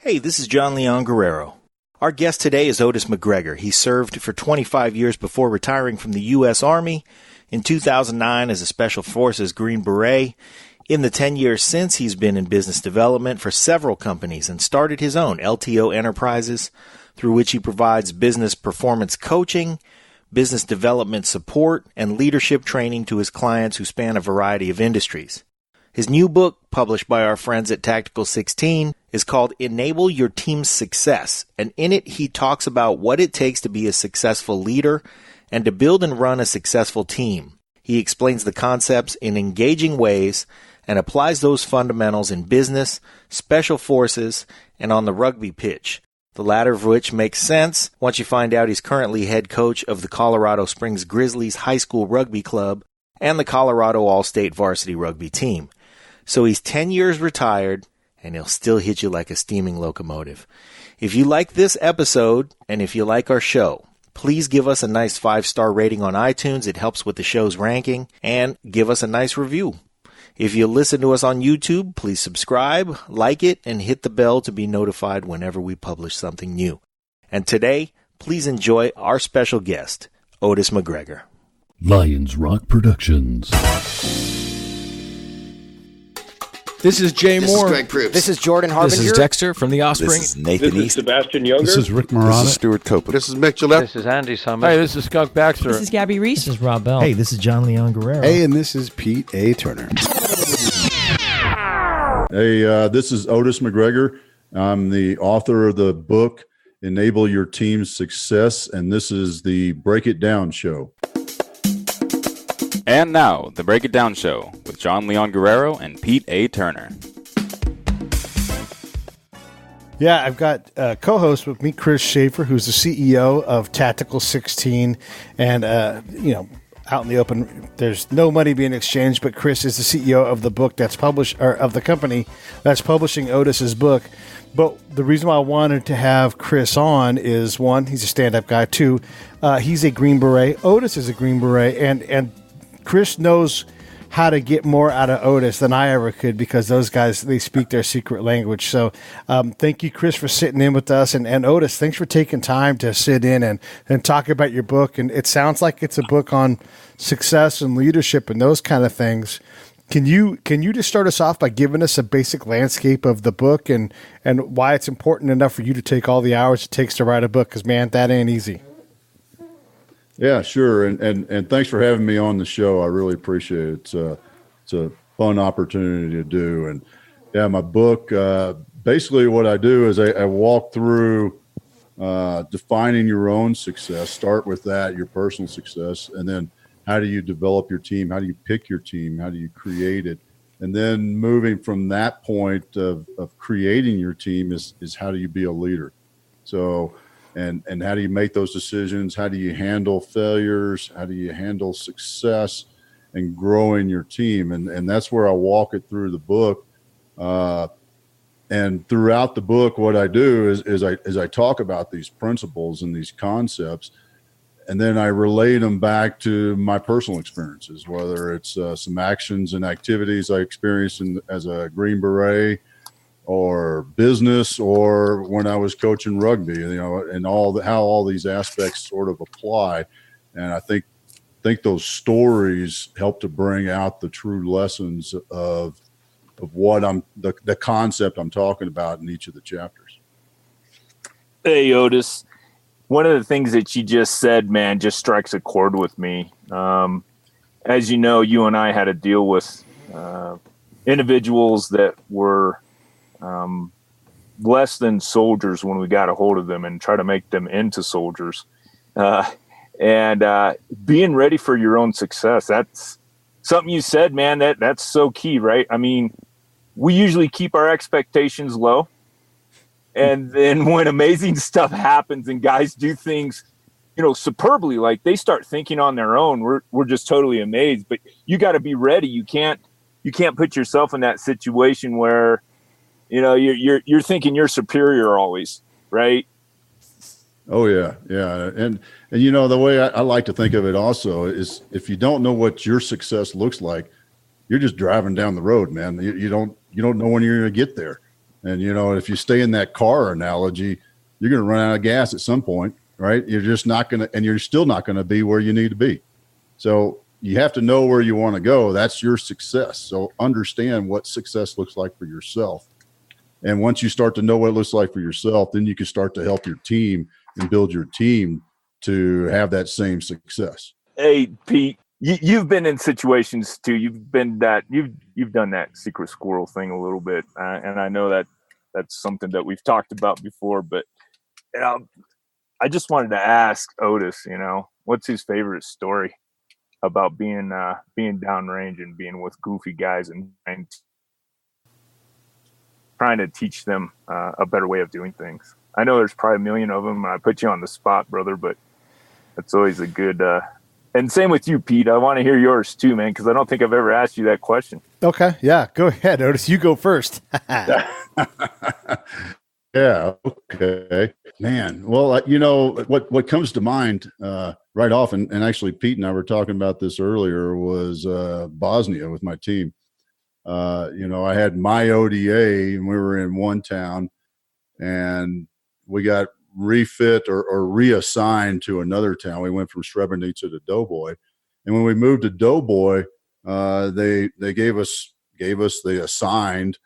Hey, this is John Leon Guerrero. Our guest today is Otis McGregor. He served for 25 years before retiring from the U.S. Army. In 2009 as a Special Forces Green Beret. In the 10 years since, he's been in business development for several companies and started his own LTO Enterprises, through which he provides business performance coaching, business development support, and leadership training to his clients who span a variety of industries. His new book, published by our friends at Tactical 16, is called Enable Your Team's Success, and in it he talks about what it takes to be a successful leader and to build and run a successful team. He explains the concepts in engaging ways and applies those fundamentals in business, special forces, and on the rugby pitch, the latter of which makes sense once you find out he's currently head coach of the Colorado Springs Grizzlies High School Rugby Club and the Colorado All-State Varsity Rugby Team. So he's 10 years retired, and he'll still hit you like a steaming locomotive. If you like this episode, and if you like our show, please give us a nice 5-star rating on iTunes. It helps with the show's ranking, and give us a nice review. If you listen to us on YouTube, please subscribe, like it, and hit the bell to be notified whenever we publish something new. And today, please enjoy our special guest, Otis McGregor. Lions Rock Productions. This is Jay This Moore. is Greg Proops. This is Jordan Harbinger. This is Dexter from The Offspring. This is Nathan This is East. Sebastian Younger. This is Rick Marotta. This is Stuart Copeland. This is Mick Gillette. This is Andy Summers. Hey, this is Skunk Baxter. This is Gabby Reese. This is Rob Bell. Hey, this is John Leon Guerrero. Hey, and this is Pete A. Turner. Hey, this is Otis McGregor. I'm the author of the book, Enable Your Team's Success, and this is the Break It Down Show. And now, the Break It Down Show with John Leon Guerrero and Pete A. Turner. Yeah, I've got co-host with me, Chris Schafer, who's the CEO of Tactical 16, and out in the open, there's no money being exchanged. But Chris is the CEO of the book that's published, or of the company that's publishing Otis's book. But the reason why I wanted to have Chris on is, one, he's a stand-up guy. Two, he's a Green Beret. Otis is a Green Beret, and Chris knows how to get more out of Otis than I ever could, because those guys, they speak their secret language. So thank you, Chris, for sitting in with us. And Otis, thanks for taking time to sit in and talk about your book. And it sounds like it's a book on success and leadership and those kind of things. Can you just start us off by giving us a basic landscape of the book and why it's important enough for you to take all the hours it takes to write a book? Because, man, that ain't easy. Yeah, sure. And thanks for having me on the show. I really appreciate it. It's a fun opportunity to do. And yeah, my book, basically what I do is I walk through defining your own success. Start with that, your personal success, and then how do you develop your team? How do you pick your team? How do you create it? And then moving from that point of creating your team is how do you be a leader? So, and how do you make those decisions? How do you handle failures? How do you handle success and growing your team? And that's where I walk it through the book. And throughout the book, what I do is I talk about these principles and these concepts, and then I relate them back to my personal experiences, whether it's some actions and activities I experienced as a Green Beret, or business, or when I was coaching rugby, and how all these aspects sort of apply. And I think those stories help to bring out the true lessons of what the concept I'm talking about in each of the chapters. Hey, Otis. One of the things that you just said, man, just strikes a chord with me. As you know, you and I had to deal with individuals that were less than soldiers when we got a hold of them and try to make them into soldiers. And being ready for your own success, that's something you said, man, that's so key, right? I mean, we usually keep our expectations low. And then when amazing stuff happens and guys do things, superbly, like they start thinking on their own, we're just totally amazed. But you got to be ready. You can't put yourself in that situation where, you're thinking you're superior always, right? Oh yeah. And the way I like to think of it also is, if you don't know what your success looks like, you're just driving down the road, man. You don't know when you're going to get there. And, if you stay in that car analogy, you're going to run out of gas at some point, right? You're just not going to, and you're still not going to be where you need to be. So you have to know where you want to go. That's your success. So understand what success looks like for yourself. And once you start to know what it looks like for yourself, then you can start to help your team and build your team to have that same success. Hey, Pete, you've been in situations too. You've done that secret squirrel thing a little bit. And I know that's something that we've talked about before, but I just wanted to ask Otis, what's his favorite story about being downrange and being with goofy guys and trying to teach them a better way of doing things. I know there's probably a million of them, and I put you on the spot, brother, but that's always a good and same with you, Pete. I want to hear yours too, man, because I don't think I've ever asked you that question. Okay, yeah, go ahead, Otis. You go first. Yeah, okay. Man, well, what comes to mind right off, and actually Pete and I were talking about this earlier, was Bosnia with my team. I had my ODA, and we were in one town, and we got refit or reassigned to another town. We went from Srebrenica to Doughboy, and when we moved to Doughboy, they assigned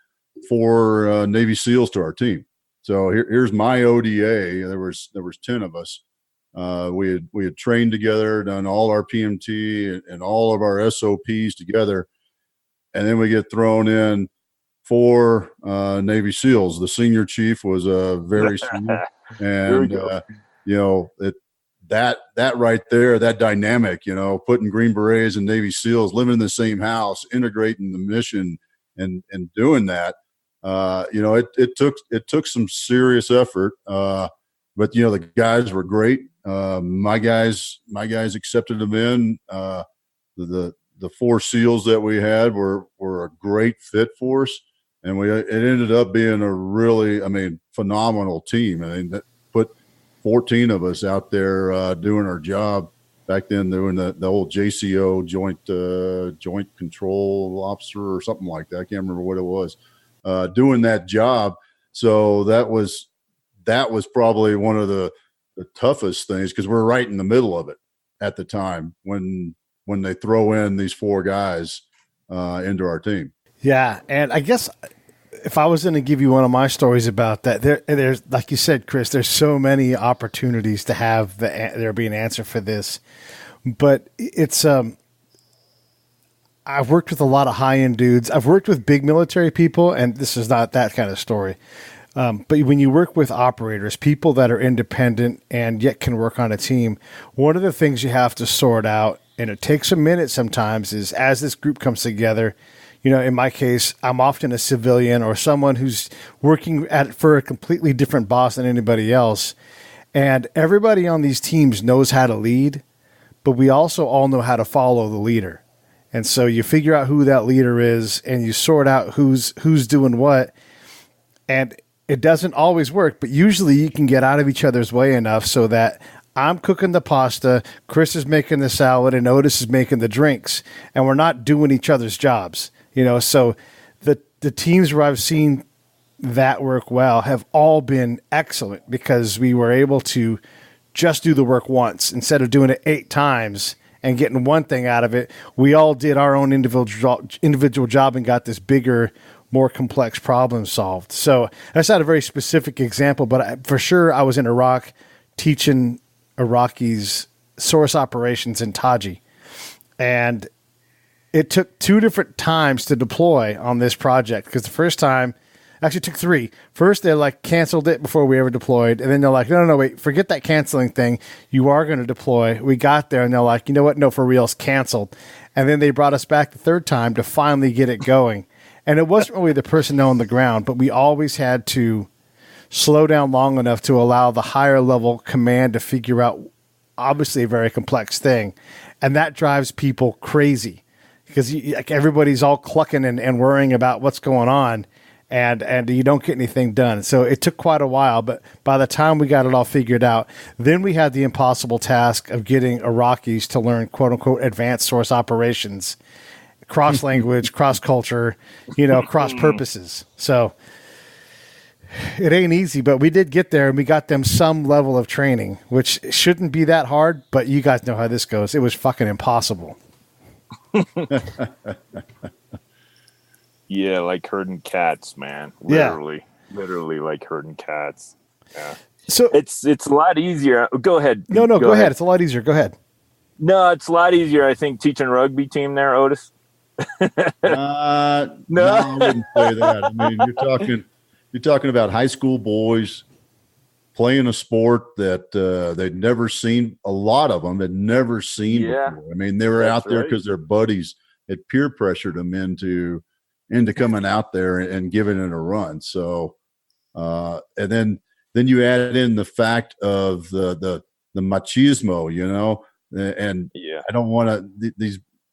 4 Navy SEALs to our team. So here's my ODA. There was 10 of us. We had trained together, done all our PMT and all of our SOPs together, and then we get thrown in 4 Navy SEALs. The senior chief was very senior, and that right there, that dynamic, putting Green Berets and Navy SEALs living in the same house, integrating the mission, and doing that. It took some serious effort, but the guys were great. My guys accepted them in. The 4 SEALs that we had were a great fit for us, and it ended up being a really, phenomenal team. That put 14 of us out there doing our job. Back then, doing the old JCO, joint control officer or something like that. I can't remember what it was. Doing that job. So that was probably one of the toughest things, because we're right in the middle of it at the time when they throw in these 4 guys into our team. Yeah. And I guess if I was going to give you one of my stories about that, there's, like you said, Chris, there's so many opportunities to have there be an answer for this, but it's, I've worked with a lot of high-end dudes. I've worked with big military people, and this is not that kind of story. But when you work with operators, people that are independent and yet can work on a team, one of the things you have to sort out, and it takes a minute sometimes, is as this group comes together, in my case, I'm often a civilian or someone who's working for a completely different boss than anybody else. And everybody on these teams knows how to lead, but we also all know how to follow the leader. And so you figure out who that leader is, and you sort out who's doing what. And it doesn't always work, but usually you can get out of each other's way enough so that I'm cooking the pasta, Chris is making the salad, and Otis is making the drinks, and we're not doing each other's jobs. So the teams where I've seen that work well have all been excellent, because we were able to just do the work once instead of doing it 8 times and getting one thing out of it. We all did our own individual job and got this bigger, more complex problem solved. So that's not a very specific example, but for sure I was in Iraq teaching Iraqis source operations in Taji. And it took 2 different times to deploy on this project, because the first time, actually it took 3. First, they canceled it before we ever deployed. And then they're like, no, wait, forget that canceling thing. You are going to deploy. We got there and they're like, you know what? No, for real, it's canceled. And then they brought us back the 3rd time to finally get it going. And it wasn't really the personnel on the ground, but we always had to slow down long enough to allow the higher level command to figure out obviously a very complex thing. And that drives people crazy, because everybody's all clucking and worrying about what's going on. And you don't get anything done. So it took quite a while, but by the time we got it all figured out, then we had the impossible task of getting Iraqis to learn quote-unquote advanced source operations, cross-language, cross-culture, cross-purposes. So It ain't easy, but we did get there, and we got them some level of training, which shouldn't be that hard, but you guys know how this goes. It was fucking impossible. Yeah, like herding cats, man. Yeah. Literally like herding cats. Yeah. So It's a lot easier. Go ahead. No, go ahead. It's a lot easier. Go ahead. No, it's a lot easier, I think, teaching rugby team there, Otis. No, I wouldn't say that. I mean, you're talking about high school boys playing a sport that they'd never seen. A lot of them had never seen before. I mean, they were out there because their buddies had peer pressured them into coming out there and giving it a run. So, and then you add in the fact of the machismo, you know, and I don't want to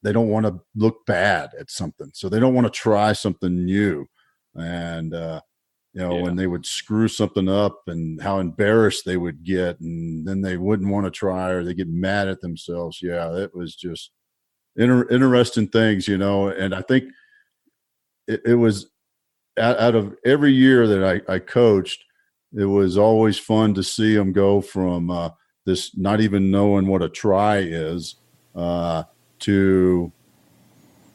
they don't want to look bad at something, so they don't want to try something new, and when they would screw something up and how embarrassed they would get, and then they wouldn't want to try, or they get mad at themselves. Yeah, it was just interesting things, you know. And I think it was out of every year that I coached, it was always fun to see them go from this not even knowing what a try is to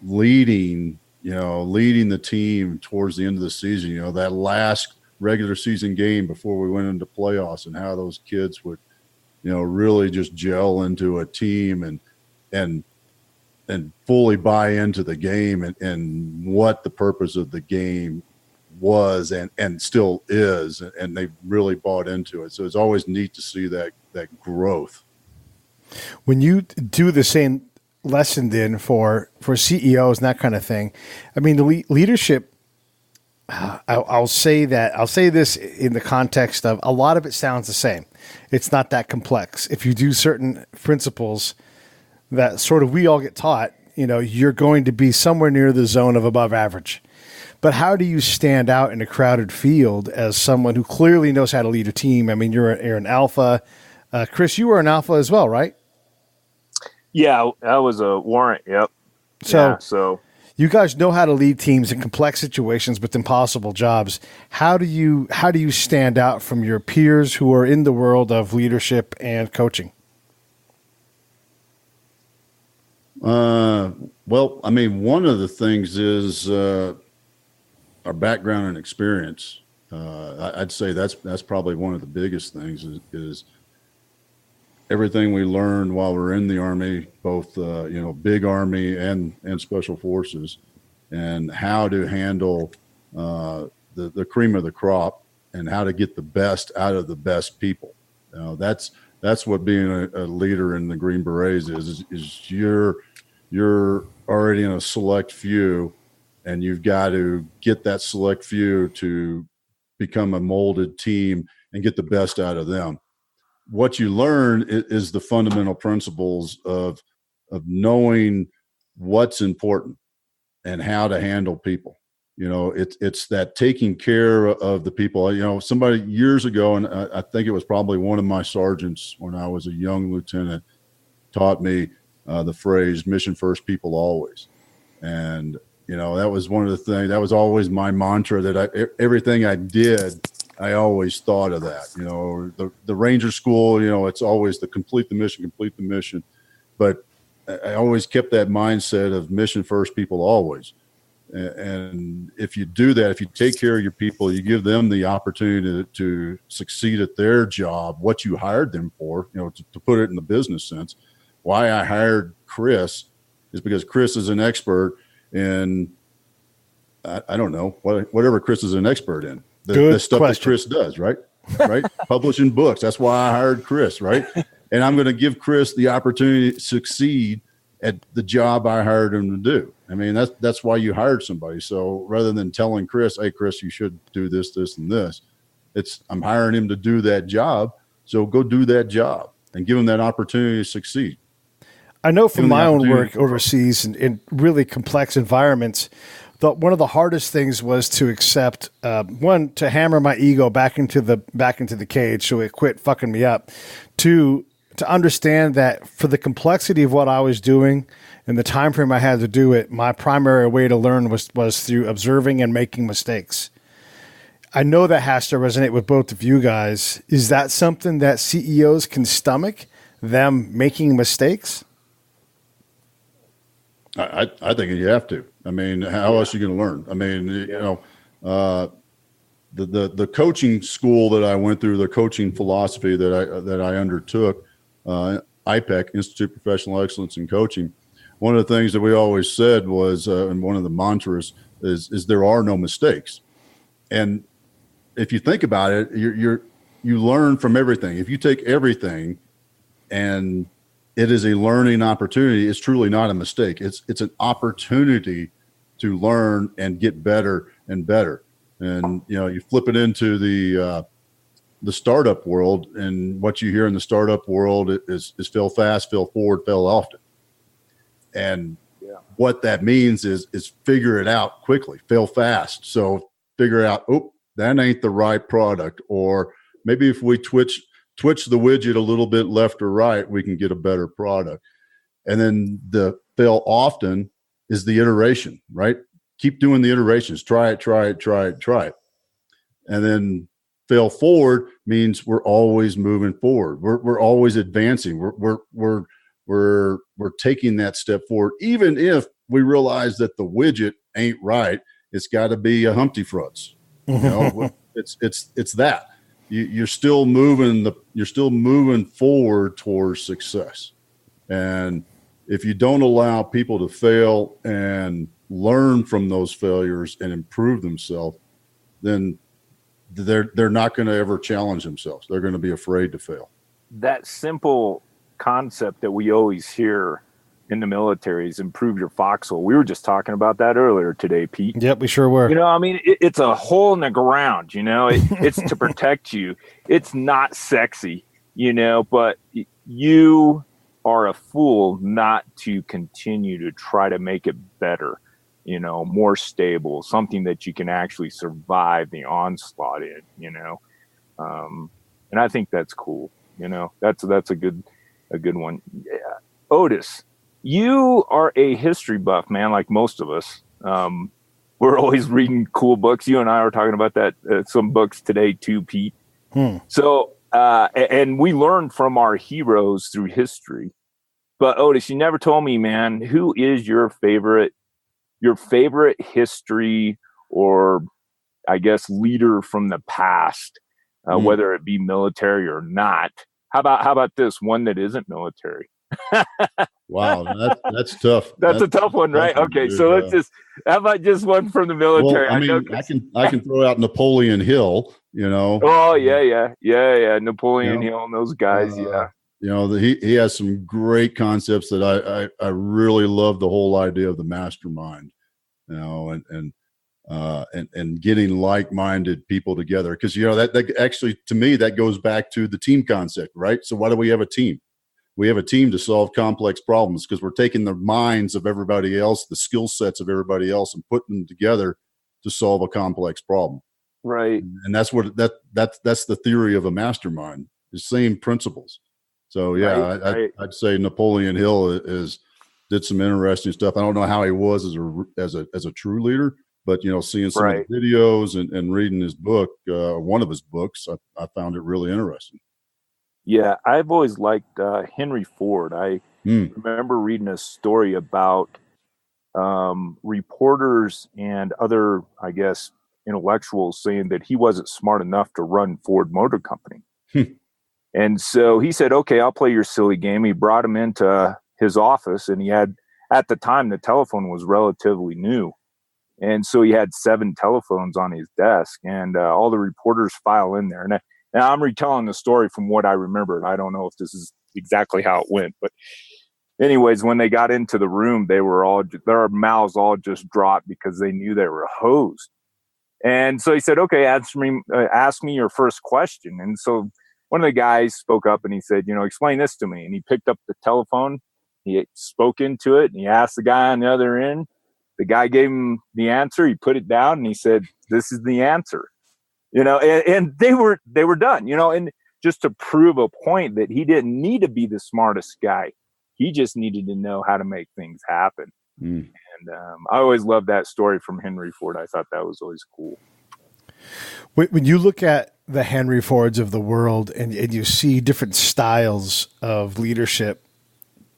leading the team towards the end of the season, you know, that last regular season game before we went into playoffs, and how those kids would, you know, really just gel into a team and fully buy into the game and what the purpose of the game was and still is, and they really bought into it. So it's always neat to see that growth. When you do the same lesson then for CEOs and that kind of thing, I mean, the leadership, I'll say this in the context of a lot of it sounds the same. It's not that complex. If you do certain principles that sort of we all get taught, you know, you're going to be somewhere near the zone of above average. But how do you stand out in a crowded field as someone who clearly knows how to lead a team? I mean, you're an alpha. Chris, you were an alpha as well, right? Yeah, I was a warrant. Yep. So you guys know how to lead teams in complex situations with impossible jobs. How do you stand out from your peers who are in the world of leadership and coaching? Well, I mean, one of the things is our background and experience. I'd say that's probably one of the biggest things is everything we learned while we're in the Army, both big Army and Special Forces, and how to handle the cream of the crop and how to get the best out of the best people. That's what being a leader in the Green Berets is you're already in a select few, and you've got to get that select few to become a molded team and get the best out of them. What you learn is the fundamental principles of knowing what's important and how to handle people. You know, it's that taking care of the people. You know, somebody years ago, and I think it was probably one of my sergeants when I was a young lieutenant, taught me the phrase "mission first, people always." And you know, that was one of the things. That was always my mantra. That everything I did, I always thought of that. You know, the Ranger School. You know, it's always the complete the mission. But I always kept that mindset of mission first, people always. And if you do that, if you take care of your people, you give them the opportunity to succeed at their job, what you hired them for, you know, to put it in the business sense. Why I hired Chris is because Chris is an expert in, I don't know, whatever Chris is an expert in. The stuff that Chris does, right? Right? Publishing books. That's why I hired Chris, right? And I'm going to give Chris the opportunity to succeed at the job I hired him to do. I mean, that's why you hired somebody. So rather than telling Chris, hey, Chris, you should do this, this, and this, I'm hiring him to do that job. So go do that job and give him that opportunity to succeed. I know from my own work overseas in really complex environments, one of the hardest things was to accept, one, to hammer my ego back into the cage so it quit fucking me up. Two, to understand that for the complexity of what I was doing and the time frame I had to do it, my primary way to learn was through observing and making mistakes. I know that has to resonate with both of you guys. Is that something that CEOs can stomach, them making mistakes? I think you have to. I mean, how else are you going to learn? I mean, the coaching school that I went through, the coaching philosophy that I undertook, IPEC, Institute of Professional Excellence in Coaching. One of the things that we always said was, and one of the mantras is there are no mistakes. And if you think about it, you learn from everything. If you take everything and it is a learning opportunity, it's truly not a mistake. It's an opportunity to learn and get better and better. And, you flip it into the startup world, and what you hear in the startup world is fail fast, fail forward, fail often. And what that means is figure it out quickly, fail fast. So figure out, that ain't the right product. Or maybe if we twitch the widget a little bit left or right, we can get a better product. And then the fail often is the iteration, right? Keep doing the iterations. Try it. And then fail forward means we're always moving forward. We're always advancing. We're taking that step forward. Even if we realize that the widget ain't right, it's got to be a Humpty Frutz. It's that. You're still moving forward towards success. And if you don't allow people to fail and learn from those failures and improve themselves, then they're not going to ever challenge themselves. They're going to be afraid to fail. That simple concept that we always hear in the military is improve your foxhole. We were just talking about that earlier today, Pete. Yep, we sure were. It's a hole in the ground, it's to protect you. It's not sexy, but you are a fool not to continue to try to make it better, more stable, something that you can actually survive the onslaught in, and I think that's cool. That's a good one. Yeah. Otis, you are a history buff, man, like most of us. We're always reading cool books. You and I were talking about that, some books today too, Pete. So, and we learn from our heroes through history. But Otis, you never told me, man, who is your favorite history, or I guess leader from the past, whether it be military or not? How about this one that isn't military? Wow, that's tough. That's a tough one, right? Okay, dude. so how about just one from the military? Well, I can throw out Napoleon Hill. Oh yeah. Napoleon Hill and those guys. He has some great concepts that I really love. The whole idea of the mastermind, and getting like-minded people together, because that actually, to me, that goes back to the team concept, right? So why do we have a team? We have a team to solve complex problems because we're taking the minds of everybody else, the skill sets of everybody else, and putting them together to solve a complex problem. Right. And that's what that's the theory of a mastermind, the same principles. So yeah, I'd say Napoleon Hill did some interesting stuff. I don't know how he was as a true leader, but seeing some of the videos and reading his book, one of his books, I found it really interesting. Yeah, I've always liked Henry Ford. I remember reading a story about reporters and other, I guess, intellectuals saying that he wasn't smart enough to run Ford Motor Company. And so he said, okay, I'll play your silly game. He brought him into his office, and he had, at the time, the telephone was relatively new. And so he had 7 telephones on his desk, and all the reporters file in there. Now I'm retelling the story from what I remembered. I don't know if this is exactly how it went, but anyways, when they got into the room, their mouths all just dropped because they knew they were hosed. And so he said, okay, ask me your first question. And so one of the guys spoke up and he said, explain this to me. And he picked up the telephone, he spoke into it, and he asked the guy on the other end. The guy gave him the answer. He put it down and he said, this is the answer. And they were done, and just to prove a point that he didn't need to be the smartest guy. He just needed to know how to make things happen. And I always loved that story from Henry Ford. I thought that was always cool. When you look at the Henry Fords of the world and you see different styles of leadership,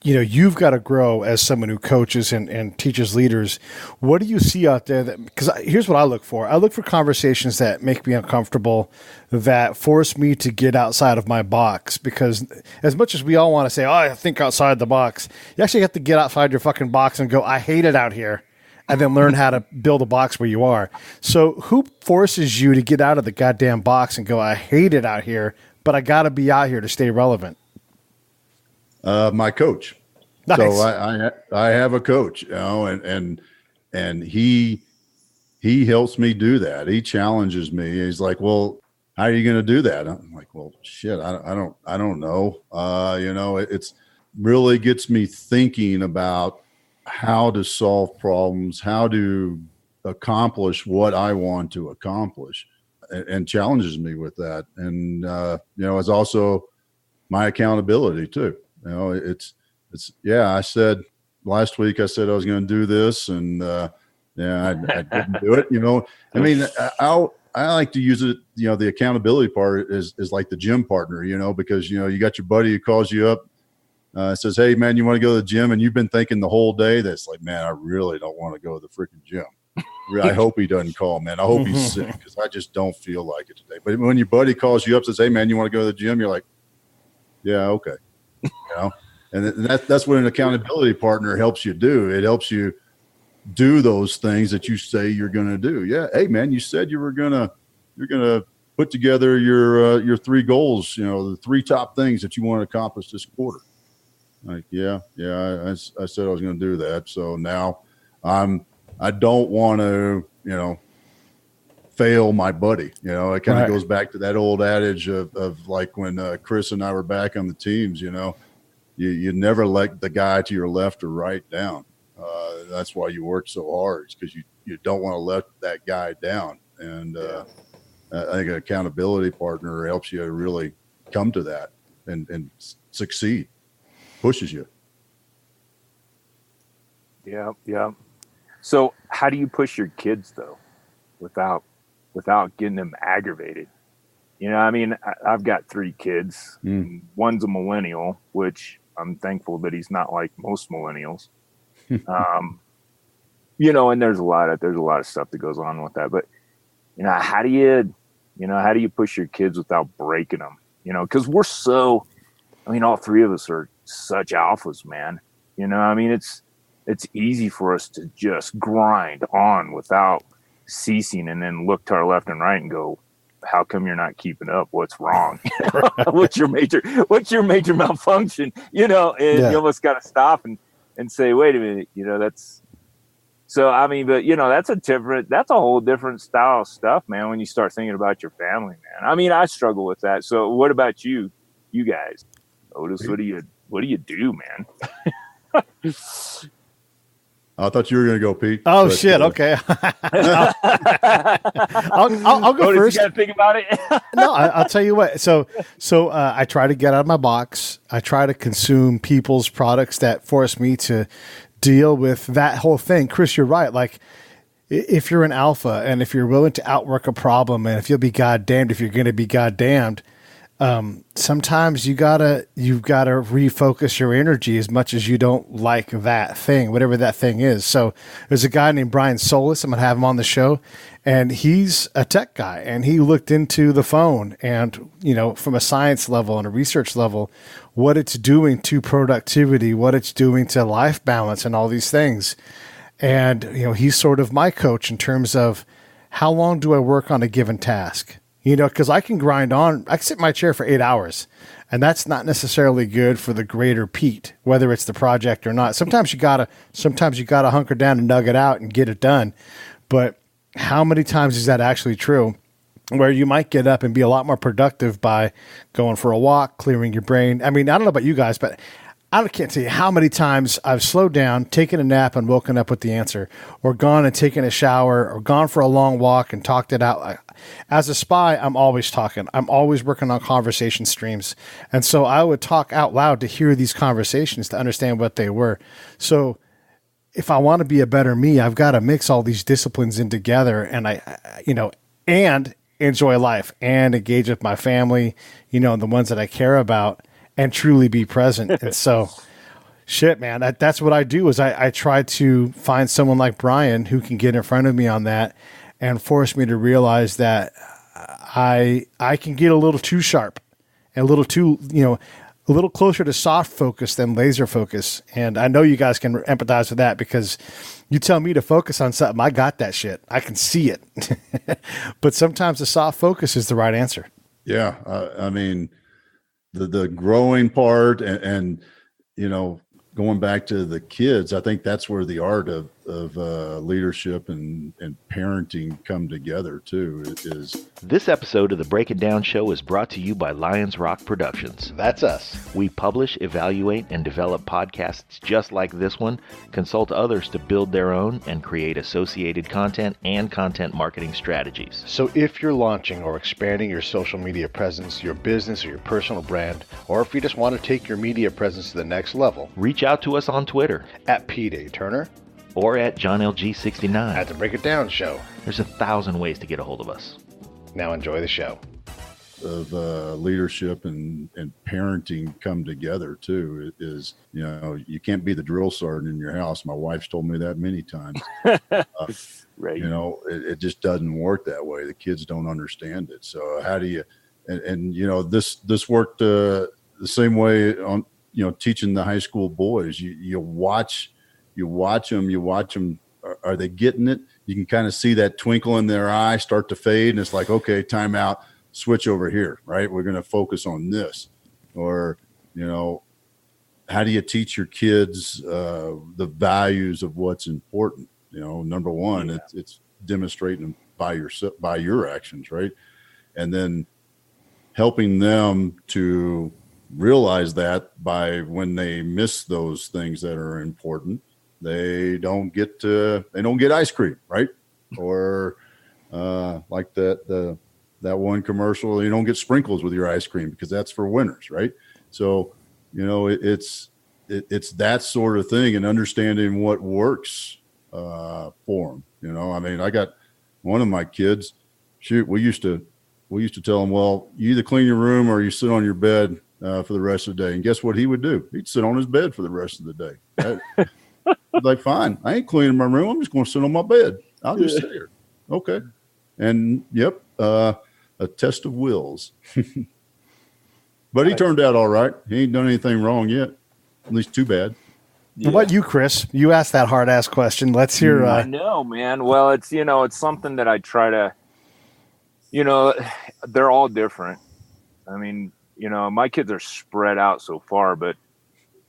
you've got to grow as someone who coaches and teaches leaders. What do you see out there? Because here's what I look for. I look for conversations that make me uncomfortable, that force me to get outside of my box. Because as much as we all want to say, oh, I think outside the box, you actually have to get outside your fucking box and go, I hate it out here, and then learn how to build a box where you are. So who forces you to get out of the goddamn box and go, I hate it out here, but I got to be out here to stay relevant? My coach. Nice. So I have a coach, and he helps me do that. He challenges me. He's like, well, how are you going to do that? I'm like, well, shit, I don't know. It's really gets me thinking about how to solve problems, how to accomplish what I want to accomplish, and challenges me with that. And, it's also my accountability too. I said last week, I said I was going to do this, and I didn't do it. I mean, I like to use it. The accountability part is like the gym partner. Because you got your buddy who calls you up, says, "Hey man, you want to go to the gym?" And you've been thinking the whole day that's like, man, I really don't want to go to the freaking gym. I hope he doesn't call, man. I hope he's sick because I just don't feel like it today. But when your buddy calls you up, says, "Hey man, you want to go to the gym?" You're like, "Yeah, okay." And that's what an accountability partner helps you do. It helps you do those things that you say you're going to do. Yeah. Hey man, you said you're going to put together your 3 goals, the 3 top things that you want to accomplish this quarter. Like, I said I was going to do that. So now I don't want to, fail my buddy. It kind of goes back to that old adage of like when Chris and I were back on the teams, you never let the guy to your left or right down. That's why you work so hard, because you don't want to let that guy down. And I think an accountability partner helps you really come to that and succeed, pushes you. Yeah. So how do you push your kids though, without getting them aggravated? I mean, I've got 3 kids. One's a millennial, which I'm thankful that he's not like most millennials. And there's a lot of stuff that goes on with that. But how do you push your kids without breaking them? Because we're all 3 of us are such alphas, man. I mean, it's easy for us to just grind on without ceasing, and then look to our left and right and go, how come you're not keeping up? What's wrong? What's your major malfunction? You almost got to stop and say, wait a minute, that's so, I mean, but that's a whole different style of stuff, man. When you start thinking about your family, man, I mean, I struggle with that. So what about you guys? Otis, what do you do, man? I thought you were going to go, Pete. Oh, shit. Okay. I'll go Otis, first. You got to think about it. No, I'll tell you what. So I try to get out of my box. I try to consume people's products that force me to deal with that whole thing. Chris, you're right. Like, if you're an alpha and if you're willing to outwork a problem, and if you'll be goddamned if you're going to be goddamned, sometimes you've got to refocus your energy as much as you don't like that thing, whatever that thing is. So there's a guy named Brian Solis. I'm going to have him on the show, and he's a tech guy, and he looked into the phone and, from a science level and a research level, what it's doing to productivity, what it's doing to life balance and all these things. And, he's sort of my coach in terms of how long do I work on a given task? Because I can grind on. I can sit in my chair for 8 hours, and that's not necessarily good for the greater Pete, whether it's the project or not. Sometimes you gotta hunker down and nug it out and get it done. But how many times is that actually true? Where you might get up and be a lot more productive by going for a walk, clearing your brain. I mean, I don't know about you guys, but I can't tell you how many times I've slowed down, taken a nap, and woken up with the answer, or gone and taken a shower, or gone for a long walk and talked it out. As a spy, I'm always talking. I'm always working on conversation streams. And so I would talk out loud to hear these conversations, to understand what they were. So if I want to be a better me, I've got to mix all these disciplines in together. And and enjoy life and engage with my family, and the ones that I care about, and truly be present. And so, shit, man, that's what I do is I try to find someone like Brian who can get in front of me on that and force me to realize that I can get a little too sharp, a little too, a little closer to soft focus than laser focus. And I know you guys can empathize with that because you tell me to focus on something, I got that shit. I can see it. But sometimes the soft focus is the right answer. Yeah. I mean, the growing part and going back to the kids, I think that's where the art of leadership and parenting come together too. It is. This episode of the Break It Down Show is brought to you by Lions Rock Productions. That's us. We publish, evaluate, and develop podcasts just like this one, consult others to build their own, and create associated content and content marketing strategies. So if you're launching or expanding your social media presence, your business or your personal brand, or if you just want to take your media presence to the next level, reach out to us on Twitter at Pete A. Turner or at JohnLG69 at the Break It Down Show. There's 1,000 ways to get a hold of us. Now enjoy the show. Of leadership and parenting come together too. It is, you can't be the drill sergeant in your house. My wife's told me that many times. Right. It just doesn't work that way. The kids don't understand it. So how do you, and this worked the same way on, teaching the high school boys. You watch them. Are they getting it? You can kind of see that twinkle in their eye start to fade. And it's like, okay, time out, switch over here, right? We're going to focus on this. Or, how do you teach your kids the values of what's important? Number one, it's demonstrating by your actions, right? And then helping them to realize that by when they miss those things that are important, they don't get ice cream, right? Or like that one commercial, you don't get sprinkles with your ice cream because that's for winners, right? So it's that sort of thing and understanding what works for them. I got one of my kids. Shoot, we used to tell him, well, you either clean your room or you sit on your bed for the rest of the day. And guess what he would do? He'd sit on his bed for the rest of the day. Like, fine, I ain't cleaning my room. I'm just going to sit on my bed. I'll just sit here. Okay. And yep, a test of wills. But he turned out all right. He ain't done anything wrong yet. At least too bad. Yeah. What about you, Chris? You asked that hard ass question. Let's hear. I know, man. Well, it's something that I try to. They're all different. I mean, my kids are spread out so far, but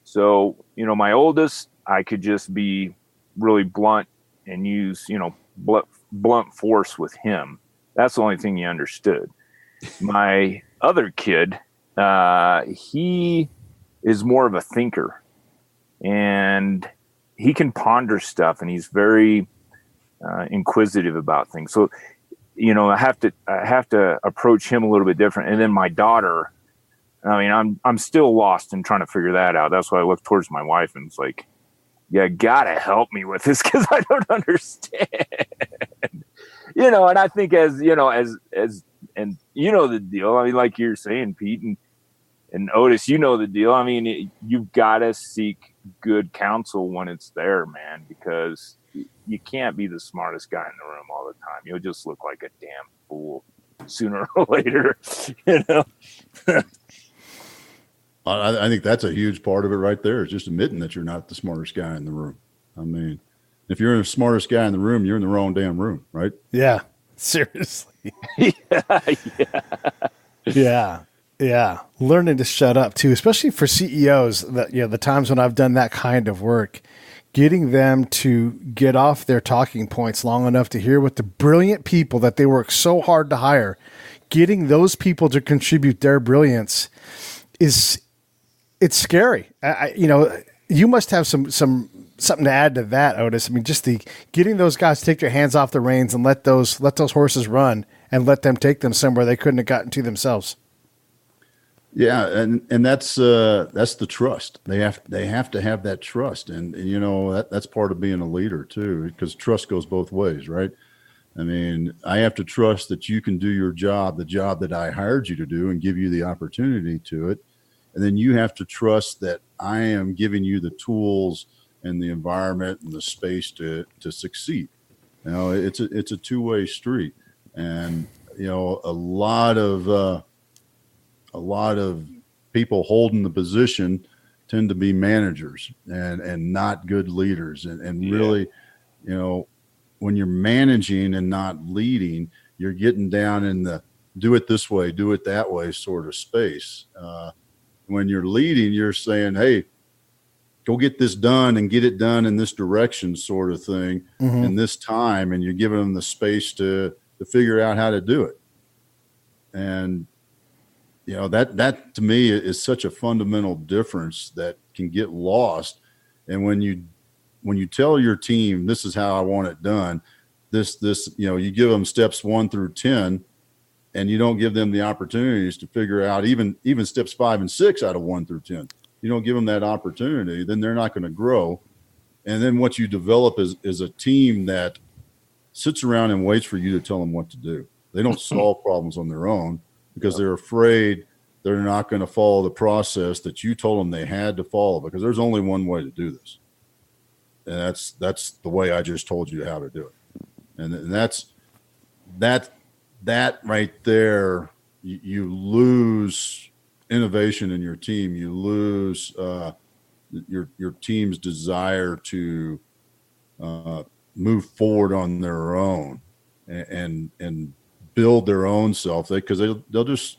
so my oldest, I could just be really blunt and use blunt force with him. That's the only thing he understood. My other kid, he is more of a thinker. And he can ponder stuff, and he's very inquisitive about things. So, I have to approach him a little bit different. And then my daughter, I mean, I'm still lost in trying to figure that out. That's why I look towards my wife and it's like, you gotta help me with this because I don't understand. And I think as and the deal. I mean, like you're saying, Pete and Otis, the deal. I mean, you've got to seek good counsel when it's there, man, because you can't be the smartest guy in the room all the time. You'll just look like a damn fool sooner or later, I think that's a huge part of it right there. Is just admitting that you're not the smartest guy in the room. I mean, if you're the smartest guy in the room, you're in the wrong damn room, right? Yeah, seriously. Yeah. Learning to shut up too, especially for CEOs. That the times when I've done that kind of work, getting them to get off their talking points long enough to hear what the brilliant people that they work so hard to hire, getting those people to contribute their brilliance it's scary. You must have something to add to that, Otis. I mean, just getting those guys to take their hands off the reins and let those horses run and let them take them somewhere they couldn't have gotten to themselves. Yeah, and that's the trust. They have to have that trust, and that's part of being a leader too, because trust goes both ways, right? I mean, I have to trust that you can do your job, the job that I hired you to do, and give you the opportunity to it. And then you have to trust that I am giving you the tools and the environment and the space to succeed. You know, it's a two-way street. And, you know, a lot of people holding the position tend to be managers and not good leaders. And really, you know, when you're managing and not leading, you're getting down in the do it this way, do it that way sort of space. When you're leading, you're saying, hey, go get this done and get it done in this direction sort of thing in this time. And you're giving them the space to figure out how to do it. And, you know, that to me is such a fundamental difference that can get lost. And when you tell your team, this is how I want it done, this, you know, you give them steps 1 through 10, and you don't give them the opportunities to figure out even steps 5 and 6 out of 1 through 10. You don't give them that opportunity, then they're not going to grow. And then what you develop is a team that sits around and waits for you to tell them what to do. They don't solve problems on their own because they're afraid they're not going to follow the process that you told them they had to follow, because there's only one way to do this. And that's the way I just told you how to do it. And that's that right there. You lose innovation in your team. You lose your team's desire to move forward on their own and build their own self. Because they'll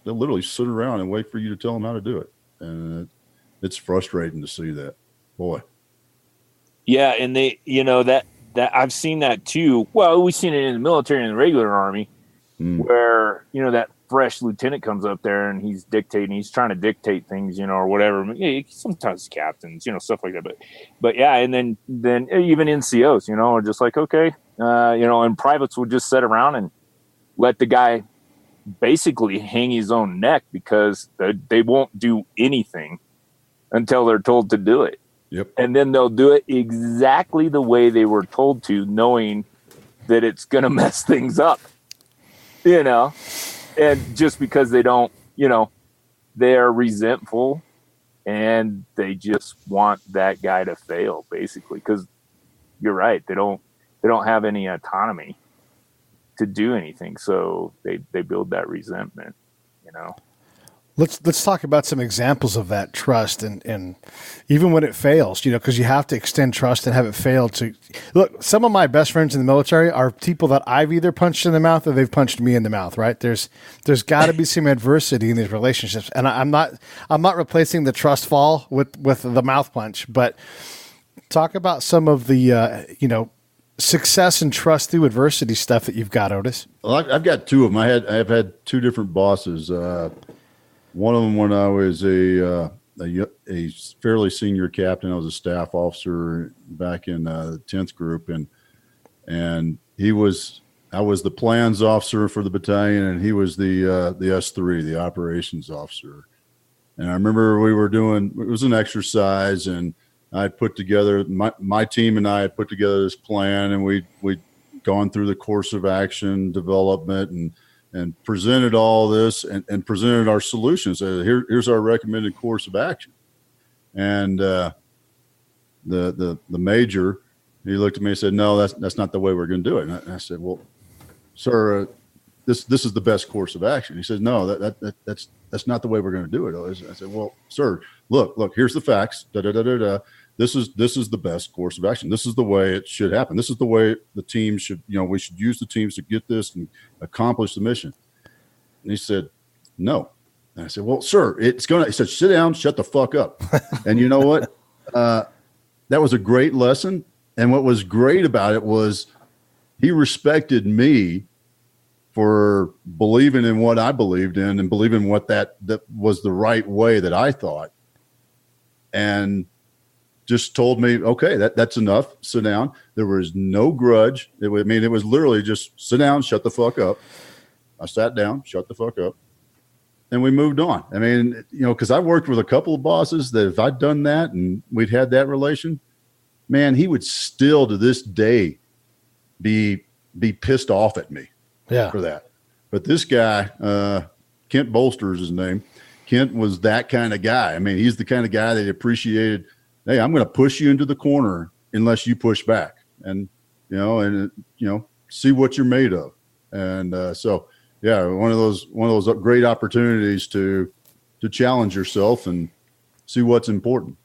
literally sit around and wait for you to tell them how to do it. And it's frustrating to see that, boy. Yeah, and they, you know, that I've seen that too. Well, we've seen it in the military and the regular Army, where, you know, that fresh lieutenant comes up there and he's trying to dictate things, you know, or whatever. Yeah, sometimes captains, you know, stuff like that. But yeah, and then even NCOs, you know, are just like, okay, you know, and privates will just sit around and let the guy basically hang his own neck because they won't do anything until they're told to do it. Yep. And then they'll do it exactly the way they were told to, knowing that it's going to mess things up, you know, and just because they don't, you know, they're resentful and they just want that guy to fail, basically. Because you're right. They don't have any autonomy to do anything. So they build that resentment, you know. Let's talk about some examples of that trust and even when it fails, you know, because you have to extend trust and have it fail to look. Some of my best friends in the military are people that I've either punched in the mouth or they've punched me in the mouth. Right? There's got to be some adversity in these relationships, and I'm not replacing the trust fall with the mouth punch, but talk about some of the you know, success and trust through adversity stuff that you've got, Otis. Well, I've got two of them. I've had two different bosses. One of them when I was a fairly senior captain. I was a staff officer back in the 10th group, and I was the plans officer for the battalion, and he was the S3, the operations officer. And I remember it was an exercise, and I put together my team and I had put together this plan, and we'd gone through the course of action development and presented all this and presented our solutions. Here's our recommended course of action. And the major, he looked at me and said, "No, that's not the way we're going to do it." And I said, "Well, sir, this is the best course of action." He said, "No, that's not the way we're going to do it." I said, "Well, sir, look, here's the facts. This is the best course of action. This is the way it should happen. This is the way the team should, you know, we should use the teams to get this and accomplish the mission." And he said, "No." And I said, "Well, sir, he said, sit down, shut the fuck up." And you know what? That was a great lesson. And what was great about it was he respected me for believing in what I believed in and believing what that was the right way that I thought. And just told me, "Okay, that's enough. Sit down." There was no grudge. It was literally just sit down, shut the fuck up. I sat down, shut the fuck up, and we moved on. I mean, you know, because I worked with a couple of bosses that if I'd done that and we'd had that relation, man, he would still to this day be be pissed off at me for that. But this guy, Kent Bolster is his name. Kent was that kind of guy. I mean, he's the kind of guy that appreciated, hey, I'm going to push you into the corner unless you push back, and see what you're made of. And so, yeah, one of those great opportunities to challenge yourself and see what's important.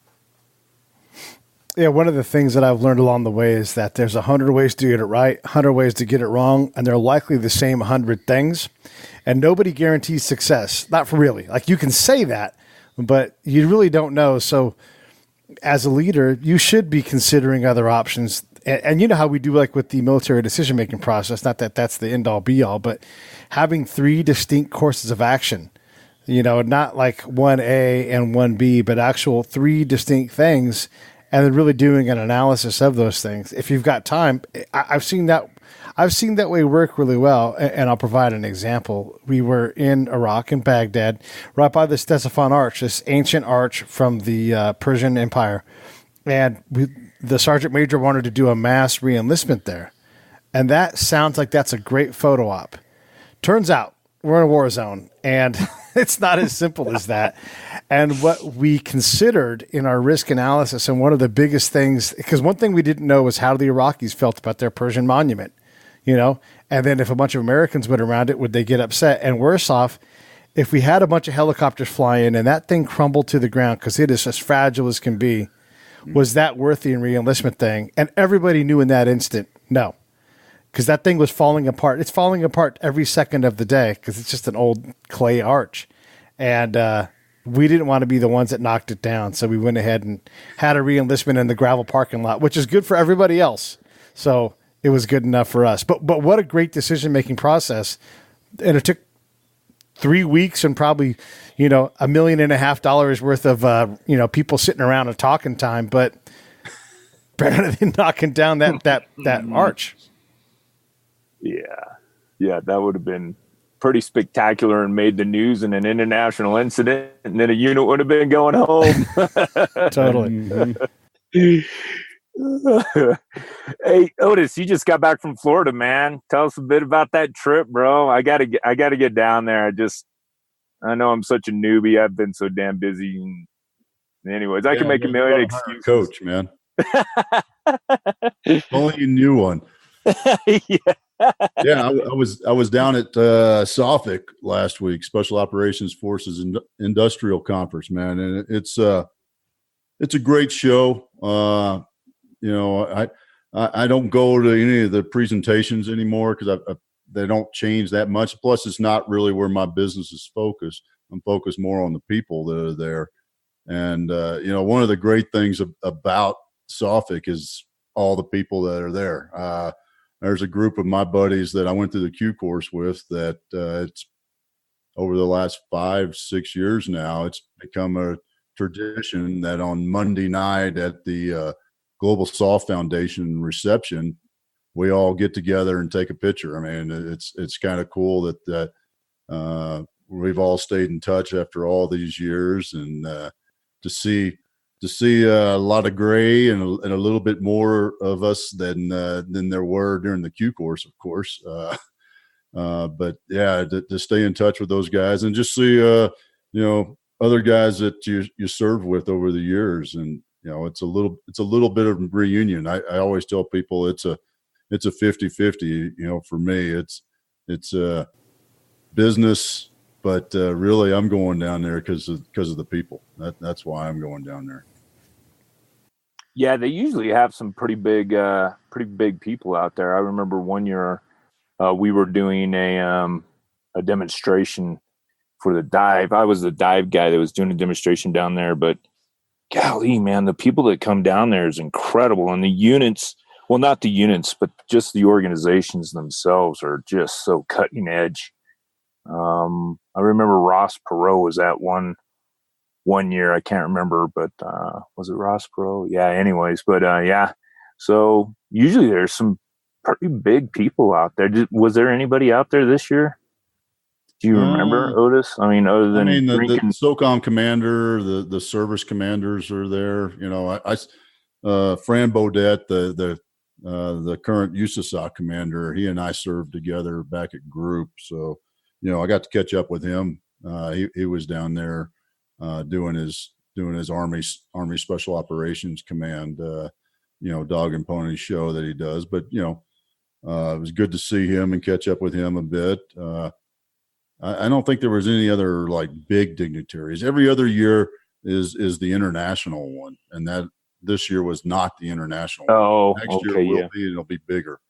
Yeah, one of the things that I've learned along the way is that there's 100 ways to get it right, 100 ways to get it wrong, and they're likely the same 100 things. And nobody guarantees success. Not for really. Like, you can say that, but you really don't know. So as a leader, you should be considering other options. And you know how we do, like with the military decision-making process, not that that's the end-all be-all, but having 3 distinct courses of action, not like 1A and 1B, but actual 3 distinct things, and then really doing an analysis of those things. If you've got time, I've seen that way work really well, and I'll provide an example. We were in Iraq, in Baghdad, right by the Ctesiphon Arch, this ancient arch from the Persian Empire, and the sergeant major wanted to do a mass re-enlistment there, and that sounds like that's a great photo op. Turns out we're in a war zone, and it's not as simple as that. And what we considered in our risk analysis, and one of the biggest things, because one thing we didn't know was how the Iraqis felt about their Persian monument, and then if a bunch of Americans went around it, would they get upset? And worse off, if we had a bunch of helicopters fly in and that thing crumbled to the ground because it is as fragile as can be, was that worth the re-enlistment thing? And everybody knew in that instant, no. Because that thing was falling apart. It's falling apart every second of the day because it's just an old clay arch. And we didn't want to be the ones that knocked it down. So we went ahead and had a re-enlistment in the gravel parking lot, which is good for everybody else. So it was good enough for us. But what a great decision-making process. And it took 3 weeks and probably, $1.5 million worth of, people sitting around and talking time, but better than knocking down that arch. Yeah, that would have been pretty spectacular and made the news in an international incident, and then a unit would have been going home. Totally. Hey, Otis, you just got back from Florida, man. Tell us a bit about that trip, bro. I gotta get down there. I know I'm such a newbie. I've been so damn busy. Anyways, I can make a million excuses. Coach, man. Only you knew one. Yeah, I was down at Suffolk last week, Special Operations Forces Industrial Conference, man, and it's a great show. I don't go to any of the presentations anymore because they don't change that much. Plus, it's not really where my business is focused. I'm focused more on the people that are there. And one of the great things about Suffolk is all the people that are there. There's a group of my buddies that I went through the Q course with that it's over the last 5-6 years now, it's become a tradition that on Monday night at the Global Soft Foundation reception, we all get together and take a picture. I mean, it's kind of cool that we've all stayed in touch after all these years, and to see a lot of gray and a little bit more of us than there were during the Q course, of course. But yeah, to stay in touch with those guys and just see, other guys that you served with over the years. And, it's a little bit of a reunion. I always tell people it's a 50-50, for me, it's a business, but really I'm going down there because of the people. That's why I'm going down there. Yeah, they usually have some pretty big people out there. I remember one year we were doing a demonstration for the dive. I was the dive guy that was doing a demonstration down there, but golly, man, the people that come down there is incredible. And the units, well, not the units, but just the organizations themselves are just so cutting edge. I remember Ross Perot was at one year. I can't remember, but was it Ross Perot? Yeah, anyways, but yeah. So usually there's some pretty big people out there. Was there anybody out there this year? Do you remember, Otis? I mean, other than the SOCOM commander, the service commanders are there. Fran Beaudet, the the current USASOC commander. He and I served together back at Group. So, I got to catch up with him. He was down there doing his Army Special Operations Command, dog and pony show that he does. But, it was good to see him and catch up with him a bit. I don't think there was any other like big dignitaries. Every other year is the international one, and that this year was not the international one. Oh, Next okay, year it will yeah. be, and it'll be bigger.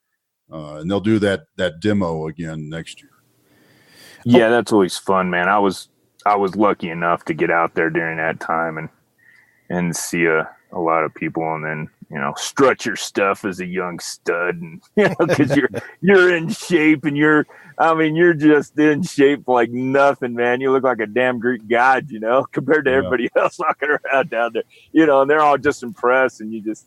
And they'll do that demo again next year. Yeah, that's always fun, man. I was lucky enough to get out there during that time and see a lot of people, and then strut your stuff as a young stud, and because you're in shape, and you're just in shape like nothing, man. You look like a damn Greek god, compared to everybody else walking around down there, and they're all just impressed, and you just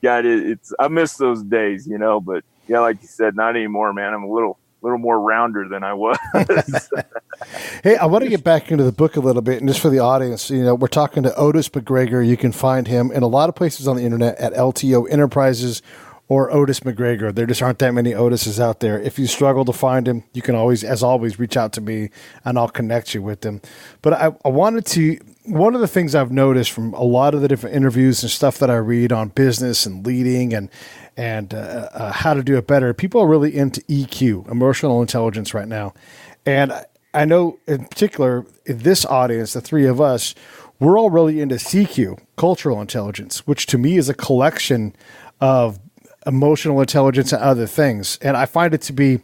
got it. I miss those days, but yeah, like you said, not anymore, man. I'm a little more rounder than I was. Hey, I want to get back into the book a little bit, and just for the audience, we're talking to Otis McGregor. You can find him in a lot of places on the internet at LTO Enterprises or Otis McGregor. There just aren't that many Otises out there. If you struggle to find him, you can always, as always, reach out to me, and I'll connect you with him. But I wanted to. One of the things I've noticed from a lot of the different interviews and stuff that I read on business and leading and how to do it better, people are really into EQ, emotional intelligence, right now. And I know in particular, in this audience, the three of us, we're all really into CQ, cultural intelligence, which to me is a collection of emotional intelligence and other things. And I find it to be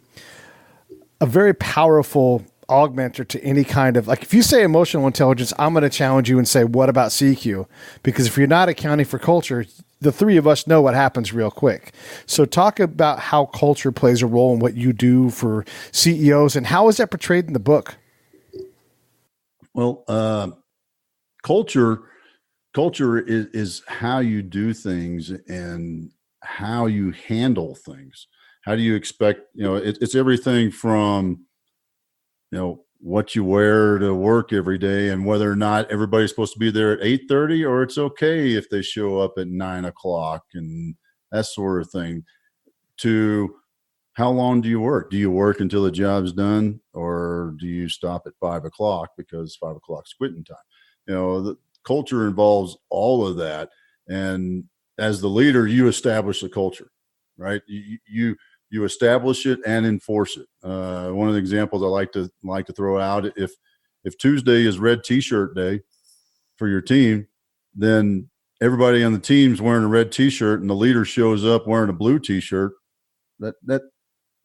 a very powerful augmenter to any kind of, like, if you say emotional intelligence, I'm going to challenge you and say, what about CQ? Because if you're not accounting for culture, the three of us know what happens real quick. So talk about how culture plays a role in what you do for CEOs, and how is that portrayed in the book? Well, culture is how you do things and how you handle things. How do you expect, it's everything from, what you wear to work every day, and whether or not everybody's supposed to be there at 8:30, or it's okay if they show up at 9:00 and that sort of thing, to how long do you work? Do you work until the job's done, or do you stop at 5:00 because 5:00 is quitting time? The culture involves all of that. And as the leader, you establish the culture, right? You establish it and enforce it. One of the examples I like to throw out: if Tuesday is red T-shirt day for your team, then everybody on the team's wearing a red T-shirt, and the leader shows up wearing a blue T-shirt.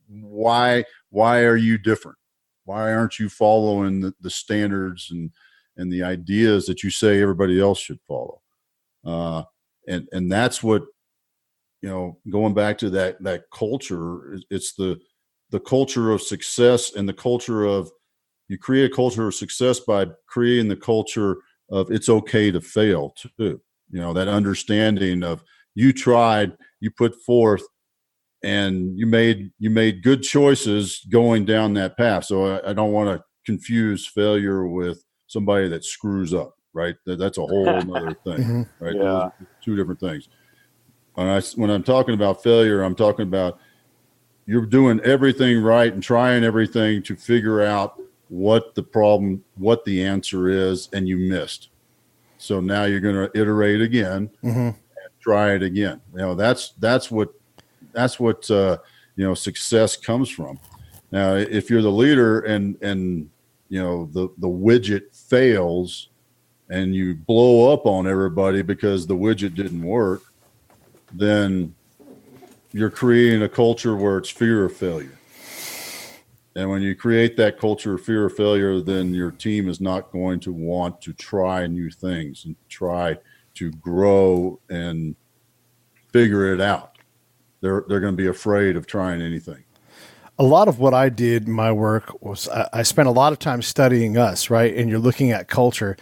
Why are you different? Why aren't you following the standards and the ideas that you say everybody else should follow? And that's what. Going back to that culture, it's the culture of success, and the culture of, you create a culture of success by creating the culture of it's okay to fail too. That understanding of you tried, you put forth, and you made good choices going down that path. So I don't want to confuse failure with somebody that screws up, right? That's a whole other thing, right? Yeah. Those are two different things. When I'm talking about failure, I'm talking about you're doing everything right and trying everything to figure out what the problem, what the answer is, and you missed. So now you're going to iterate again and try it again. That's what success comes from. Now, if you're the leader and the widget fails and you blow up on everybody because the widget didn't work, then you're creating a culture where it's fear of failure. And when you create that culture of fear of failure, then your team is not going to want to try new things and try to grow and figure it out. They're going to be afraid of trying anything. A lot of what I did in my work was I spent a lot of time studying us, right? And you're looking at culture.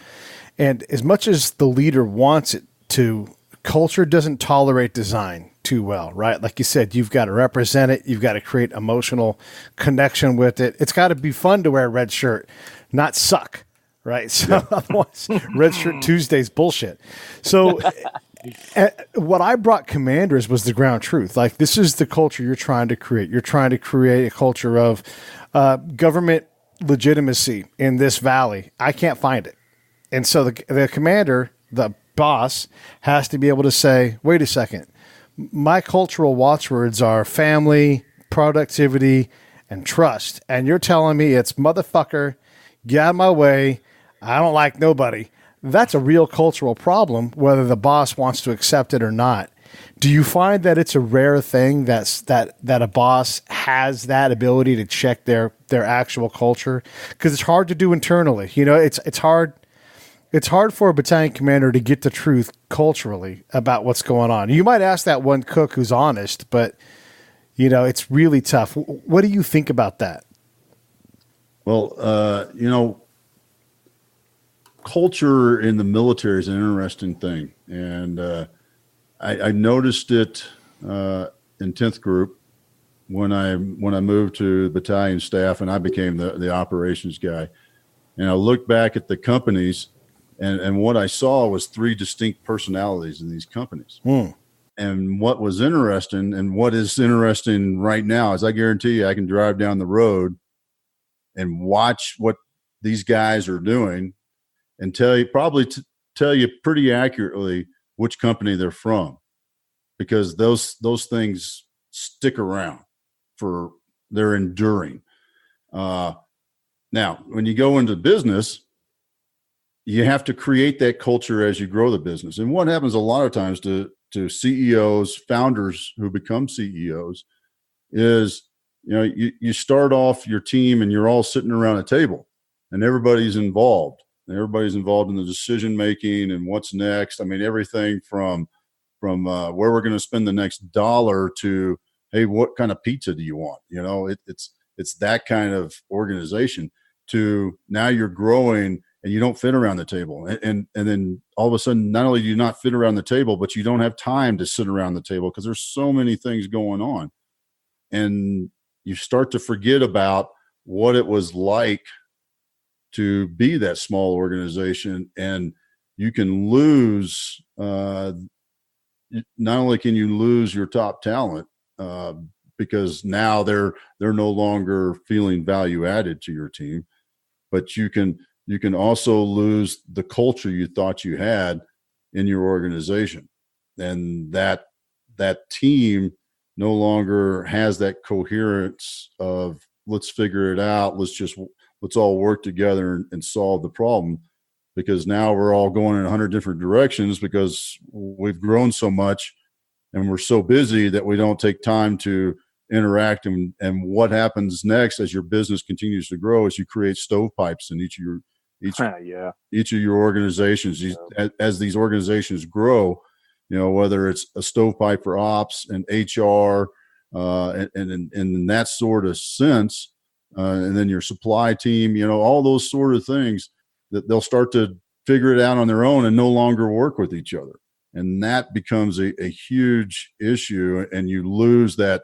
And as much as the leader wants it to, culture doesn't tolerate design too well, right? Like you said, you've got to represent it. You've got to create emotional connection with it. It's got to be fun to wear a red shirt, not suck, right? So otherwise, Red Shirt Tuesday's bullshit. So What I brought Commanders was the ground truth. Like, this is the culture you're trying to create. You're trying to create a culture of government legitimacy in this valley. I can't find it. And so the commander, the boss, has to be able to say, wait a second, my cultural watchwords are family, productivity, and trust. And you're telling me it's motherfucker, get out of my way, I don't like nobody. That's a real cultural problem, whether the boss wants to accept it or not. Do you find that it's a rare thing that a boss has that ability to check their actual culture? Because it's hard to do internally. You know, it's hard. It's hard for a battalion commander to get the truth culturally about what's going on. You might ask that one cook who's honest, but, you know, it's really tough. What do you think about that? Well, you know, culture in the military is an interesting thing. And I noticed it in 10th Group when I moved to battalion staff and I became the operations guy. And I looked back at the companies, and what I saw was three distinct personalities in these companies. And what was interesting, and what is interesting right now, is I guarantee you I can drive down the road and watch what these guys are doing and tell you pretty accurately which company they're from, because those things stick around they're enduring. Now, when you go into business, you have to create that culture as you grow the business. And what happens a lot of times to CEOs, founders who become CEOs, is, you know, you start off your team and you're all sitting around a table and everybody's involved. Everybody's involved in the decision making and what's next. I mean, everything from where we're going to spend the next dollar to, hey, what kind of pizza do you want? You know, it's that kind of organization. To now you're growing and you don't fit around the table, and then all of a sudden, not only do you not fit around the table, but you don't have time to sit around the table because there's so many things going on, and you start to forget about what it was like to be that small organization, and you can lose. Not only can you lose your top talent because now they're no longer feeling value added to your team, but you can also lose the culture you thought you had in your organization, and that team no longer has that coherence of let's figure it out. Let's all work together and solve the problem, because now we're all going in 100 different directions because we've grown so much and we're so busy that we don't take time to interact. And what happens next as your business continues to grow is you create stovepipes in each of your organizations. As these organizations grow, you know, whether it's a stovepipe for ops and HR and in that sort of sense, and then your supply team, you know, all those sort of things, that they'll start to figure it out on their own and no longer work with each other. And that becomes a huge issue. And you lose that,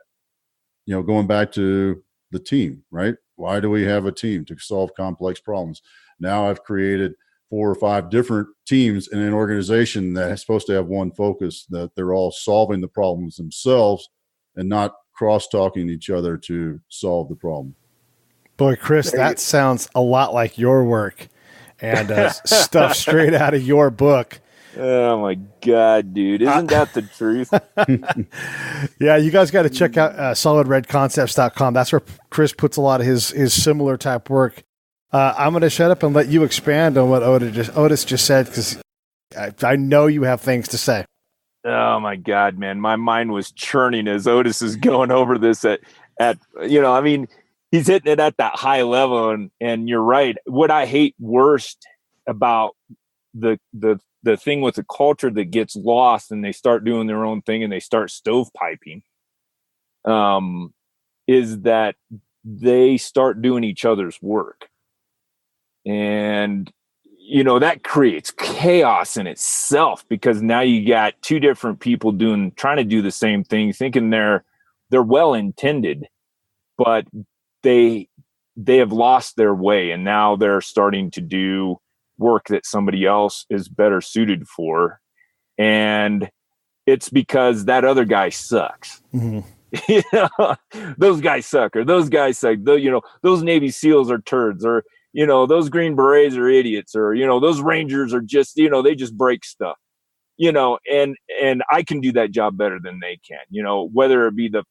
you know, going back to the team, right? Why do we have a team? To solve complex problems. Now I've created 4 or 5 different teams in an organization that is supposed to have one focus, that they're all solving the problems themselves and not cross-talking each other to solve the problem. Boy, Chris, that sounds a lot like your work and stuff straight out of your book. Oh my God, dude. Isn't that the truth? Yeah, you guys got to check out solidredconcepts.com. That's where Chris puts a lot of his similar type work. I'm going to shut up and let you expand on what Otis just said, because I know you have things to say. Oh my God, man. My mind was churning as Otis is going over this at you know, I mean, he's hitting it at that high level, and you're right. What I hate worst about the thing with the culture that gets lost and they start doing their own thing and they start stovepiping, is that they start doing each other's work. And, you know, that creates chaos in itself, because now you got 2 different people trying to do the same thing, thinking they're well intended, but they have lost their way, and now they're starting to do work that somebody else is better suited for. And it's because that other guy sucks. Mm-hmm. You know, those guys suck, or those guys suck. Those Navy SEALs are turds, or, those Green Berets are idiots, or, those Rangers are just, they just break stuff, and I can do that job better than they can, whether it be the,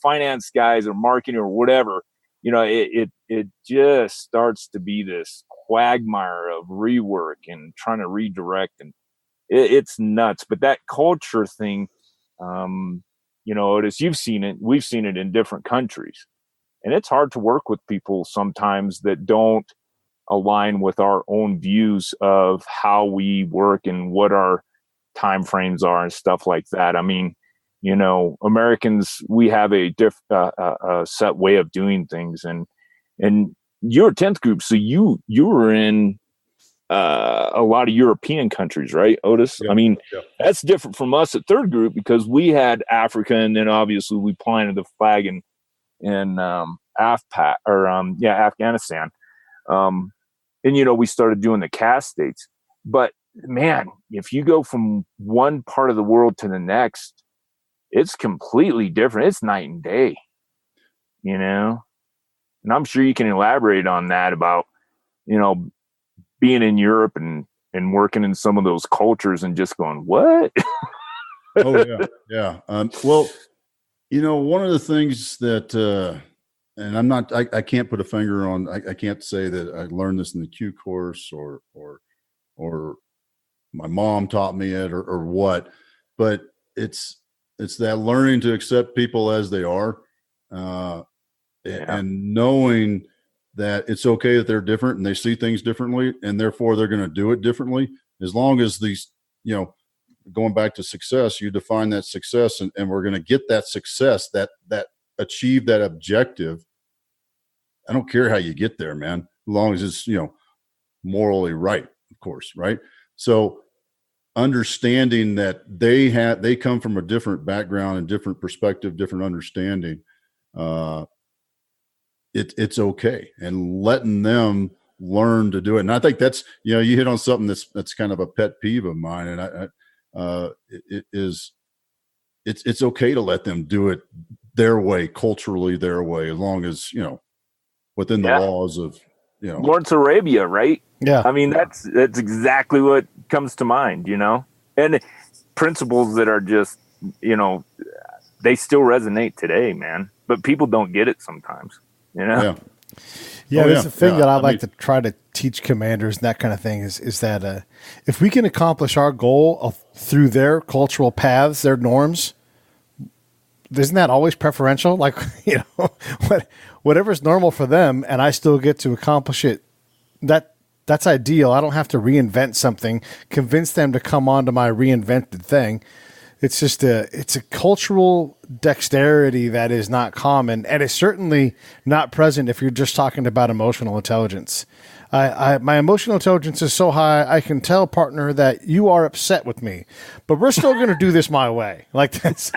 finance guys or marketing or whatever, it just starts to be this quagmire of rework and trying to redirect, and it's nuts. But that culture thing, Otis, you've seen it. We've seen it in different countries. And it's hard to work with people sometimes that don't align with our own views of how we work and what our time frames are and stuff like that. I mean, Americans, we have a set way of doing things. And you're 10th group, so you were in a lot of European countries, right, Otis? Yeah, I mean, yeah. That's different from us at third group, because we had Africa, and then obviously we planted the flag in Afghanistan. And we started doing the CAS states. But man, if you go from one part of the world to the next, it's completely different. It's night and day, And I'm sure you can elaborate on that about, being in Europe and working in some of those cultures and just going, what? Oh yeah. Yeah. Well, one of the things that, and I can't put a finger on, I can't say that I learned this in the Q course or my mom taught me it or what, but it's that learning to accept people as they are, and knowing that it's okay that they're different and they see things differently, and therefore they're going to do it differently. As long as these, going back to success, you define that success, and we're going to get that success, that achieve that objective. I don't care how you get there, man, as long as it's, morally right, of course. Right. So understanding that they come from a different background and different perspective, different understanding, it's okay, and letting them learn to do it. And I think that's, you hit on something that's kind of a pet peeve of mine. And it's okay to let them do it their way, culturally their way, as long as, within the laws of, Lawrence Arabia, right? Yeah. I mean, that's exactly what comes to mind, and principles that are just, they still resonate today, man, but people don't get it sometimes. Yeah, that's the thing that I like to try to teach commanders and that kind of thing is that if we can accomplish our goal through their cultural paths, their norms, isn't that always preferential? Like, whatever's normal for them, and I still get to accomplish it, that's ideal. I don't have to reinvent something, convince them to come onto my reinvented thing. It's just it's a cultural dexterity that is not common, and it's certainly not present if you're just talking about emotional intelligence. My emotional intelligence is so high, I can tell partner that you are upset with me, but we're still going to do this my way. Like that's,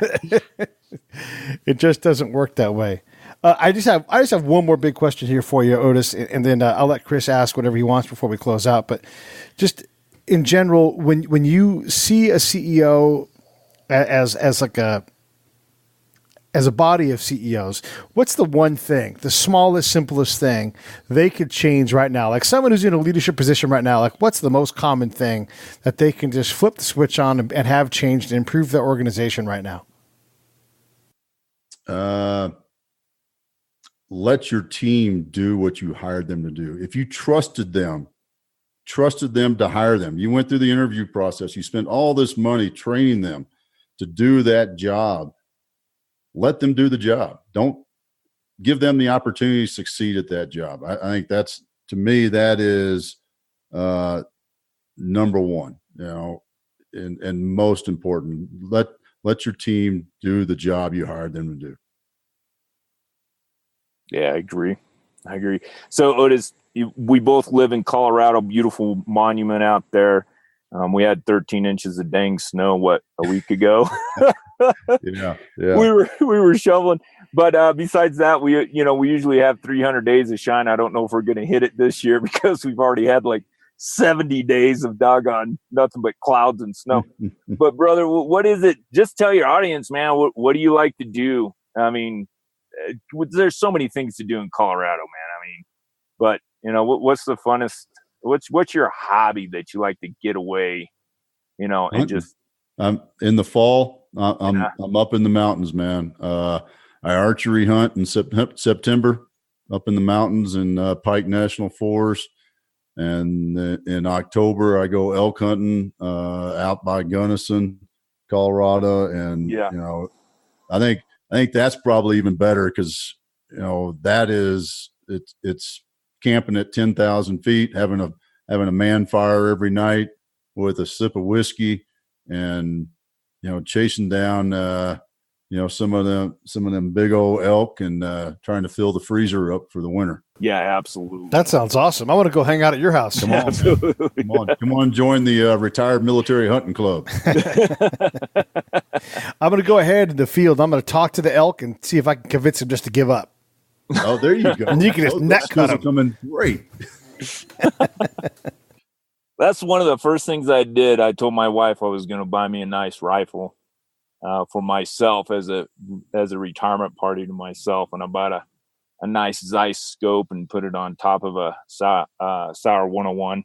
it just doesn't work that way. I just have one more big question here for you, Otis, and then I'll let Chris ask whatever he wants before we close out. But just in general, when you see a CEO as a body of CEOs, what's the one thing, the smallest, simplest thing they could change right now? Like someone who's in a leadership position right now, like what's the most common thing that they can just flip the switch on and have changed and improve their organization right now? Let your team do what you hired them to do. If you trusted them to hire them, you went through the interview process, you spent all this money training them to do that job, let them do the job. Don't give them the opportunity to succeed at that job. I think that's, to me, that is number one, and most important. Let your team do the job you hired them to do. Yeah, I agree. So Otis, we both live in Colorado, beautiful monument out there. We had 13 inches of dang snow, a week ago? Yeah. We were shoveling, but besides that, we usually have 300 days of shine. I don't know if we're going to hit it this year because we've already had like 70 days of doggone nothing but clouds and snow. But brother, what is it? Just tell your audience, man, what do you like to do? I mean, there's so many things to do in Colorado, man. I mean, but you know, what's the funnest, what's your hobby that you like to get away, you know, and just, in the fall, I'm up in the mountains, man. I archery hunt in September up in the mountains in Pike National Forest. And in October, I go elk hunting out by Gunnison, Colorado. And, you know, I think that's probably even better because, you know, it's camping at 10,000 feet, having a man fire every night with a sip of whiskey and, you know, chasing down, you know, some of them big old elk and trying to fill the freezer up for the winter. Yeah, absolutely. That sounds awesome. I want to go hang out at your house. Come on, come on, join the retired military hunting club. I'm going to go ahead in the field. I'm going to talk to the elk and see if I can convince him just to give up. Oh, there you go. And you can just neck cut him. Coming great. That's one of the first things I did. I told my wife I was going to buy me a nice rifle for myself as a retirement party to myself, and I bought a nice Zeiss scope and put it on top of a Sauer 101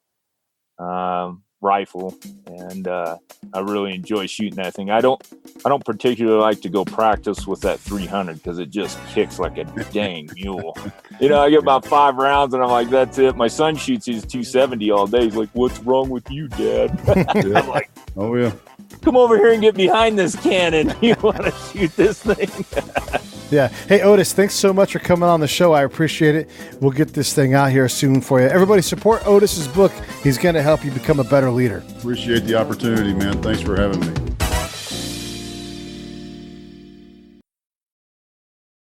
rifle, and I really enjoy shooting that thing. I don't particularly like to go practice with that 300 because it just kicks like a dang mule. You know, I get about 5 rounds and I'm like, that's it. My son shoots his 270 all day. He's like, what's wrong with you, Dad? I'm like, oh yeah, come over here and get behind this cannon. You want to shoot this thing? Yeah. Hey, Otis, thanks so much for coming on the show. I appreciate it. We'll get this thing out here soon for you. Everybody support Otis's book. He's going to help you become a better leader. Appreciate the opportunity, man. Thanks for having me.